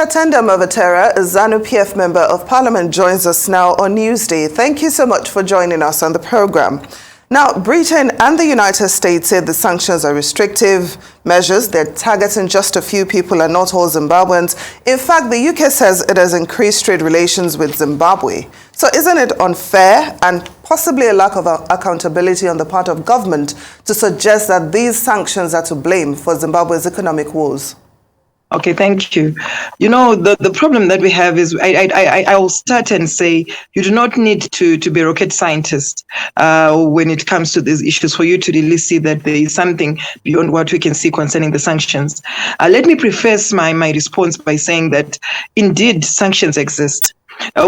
Tetenda Mavetera, a ZANU-PF Member of Parliament, joins us now on Newsday. Thank you so much for joining us on the program. Now, Britain and the United States say the sanctions are restrictive measures. They're targeting just a few people and not all Zimbabweans. In fact, the UK says it has increased trade relations with Zimbabwe. So isn't it unfair and possibly a lack of accountability on the part of government to suggest that these sanctions are to blame for Zimbabwe's economic woes? Okay, thank you. You know, the problem that we have is I will start and say you do not need to be a rocket scientist when it comes to these issues for you to really see that there is something beyond what we can see concerning the sanctions. Let me preface my response by saying that indeed sanctions exist.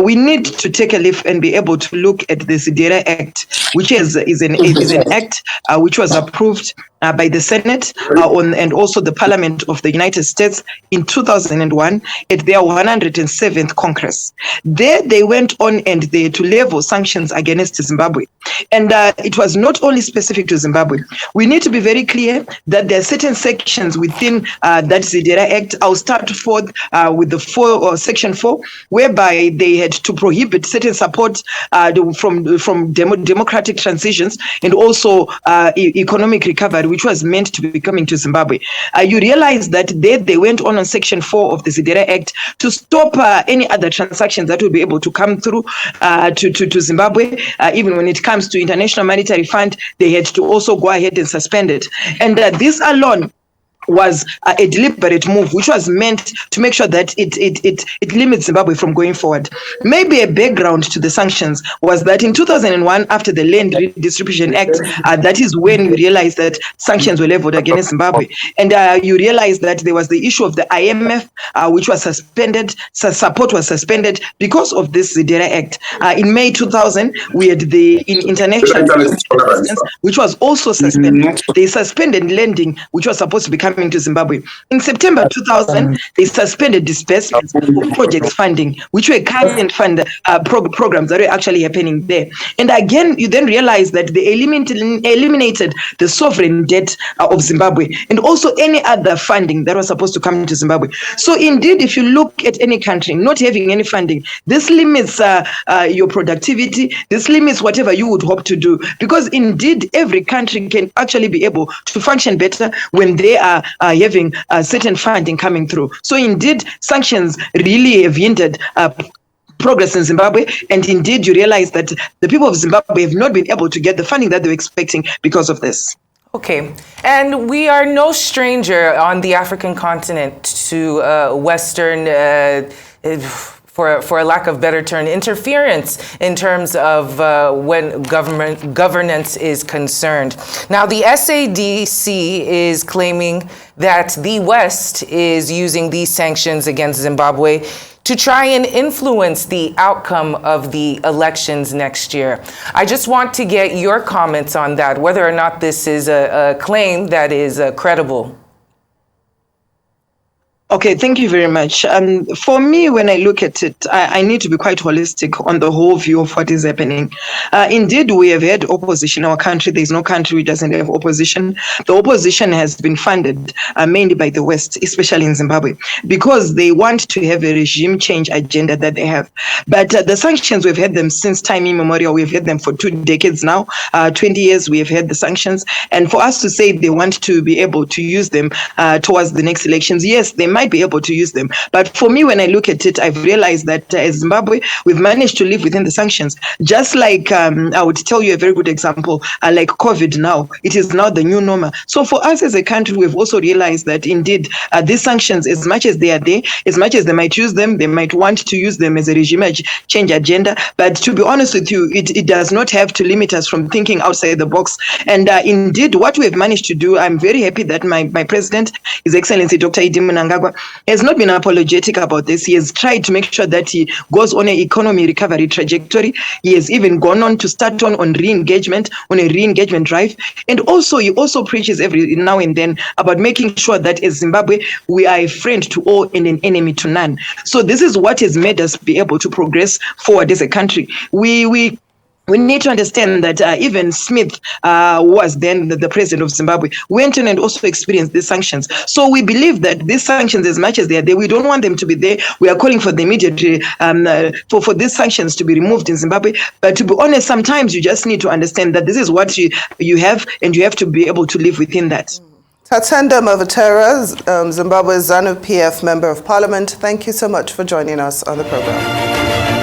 We need to take a leaf and be able to look at the Mavetera Act, which is an act which was approved by the Senate and also the Parliament of the United States in 2001 at their 107th Congress. There they went on and they had to level sanctions against Zimbabwe. And it was not only specific to Zimbabwe. We need to be very clear that there are certain sections within that Mavetera Act. I'll start forth with the Section 4, whereby they had to prohibit certain support from democratic transitions and also economic recovery, which was meant to be coming to Zimbabwe. You realize that they went on Section 4 of the Mavetera Act to stop any other transactions that would be able to come through to Zimbabwe. Even when it comes to International Monetary Fund, they had to also go ahead and suspend it. And this alone was a deliberate move, which was meant to make sure that it limits Zimbabwe from going forward. Maybe a background to the sanctions was that in 2001, after the Land Redistribution Act, that is when you realized that sanctions were leveled against Zimbabwe. And you realized that there was the issue of the IMF, which was suspended, support was suspended because of this Mavetera Act. In May 2000, we had the international assistance, which was also suspended. They suspended lending, which was supposed to be coming to Zimbabwe. In September 2000, they suspended disbursements of projects funding, which were current fund programs that were actually happening there. And again, you then realize that they eliminated the sovereign debt of Zimbabwe and also any other funding that was supposed to come to Zimbabwe. So indeed, if you look at any country not having any funding, this limits your productivity, this limits whatever you would hope to do, because indeed every country can actually be able to function better when they are having certain funding coming through. So indeed, sanctions really have hindered progress in Zimbabwe, and indeed you realize that the people of Zimbabwe have not been able to get the funding that they were expecting because of this. Okay, and we are no stranger on the African continent to Western for a lack of better term, interference in terms of when governance is concerned. Now, the SADC is claiming that the West is using these sanctions against Zimbabwe to try and influence the outcome of the elections next year. I just want to get your comments on that, whether or not this is a claim that is credible. Okay, thank you very much. For me, when I look at it, I need to be quite holistic on the whole view of what is happening. Indeed, we have had opposition in our country. There's no country which doesn't have opposition. The opposition has been funded mainly by the West, especially in Zimbabwe, because they want to have a regime change agenda that they have. But the sanctions, we've had them since time immemorial. We've had them for 2 decades now. 20 years we have had the sanctions. And for us to say they want to be able to use them towards the next elections, yes, they might be able to use them. But for me, when I look at it, I've realized that as Zimbabwe, we've managed to live within the sanctions. Just like I would tell you a very good example, like COVID now, it is now the new normal. So for us as a country, we've also realized that indeed these sanctions, as much as they are there, as much as they might use them, they might want to use them as a regime change agenda. But to be honest with you, it does not have to limit us from thinking outside the box. And indeed, what we have managed to do, I'm very happy that my president, His Excellency Dr. Idi Mnangagwa, has not been apologetic about this. He has tried to make sure that he goes on an economy recovery trajectory. He has even gone on to start on re-engagement, on a re-engagement drive. And also, he also preaches every now and then about making sure that as Zimbabwe, we are a friend to all and an enemy to none. So this is what has made us be able to progress forward as a country. We we need to understand that even Smith, who was then the president of Zimbabwe, went in and also experienced these sanctions. So we believe that these sanctions, as much as they are there, we don't want them to be there. We are calling for the immediate, for these sanctions to be removed in Zimbabwe. But to be honest, sometimes you just need to understand that this is what you have, and you have to be able to live within that. Tetenda Mavetera, Zimbabwe's ZANU-PF Member of Parliament, thank you so much for joining us on the program.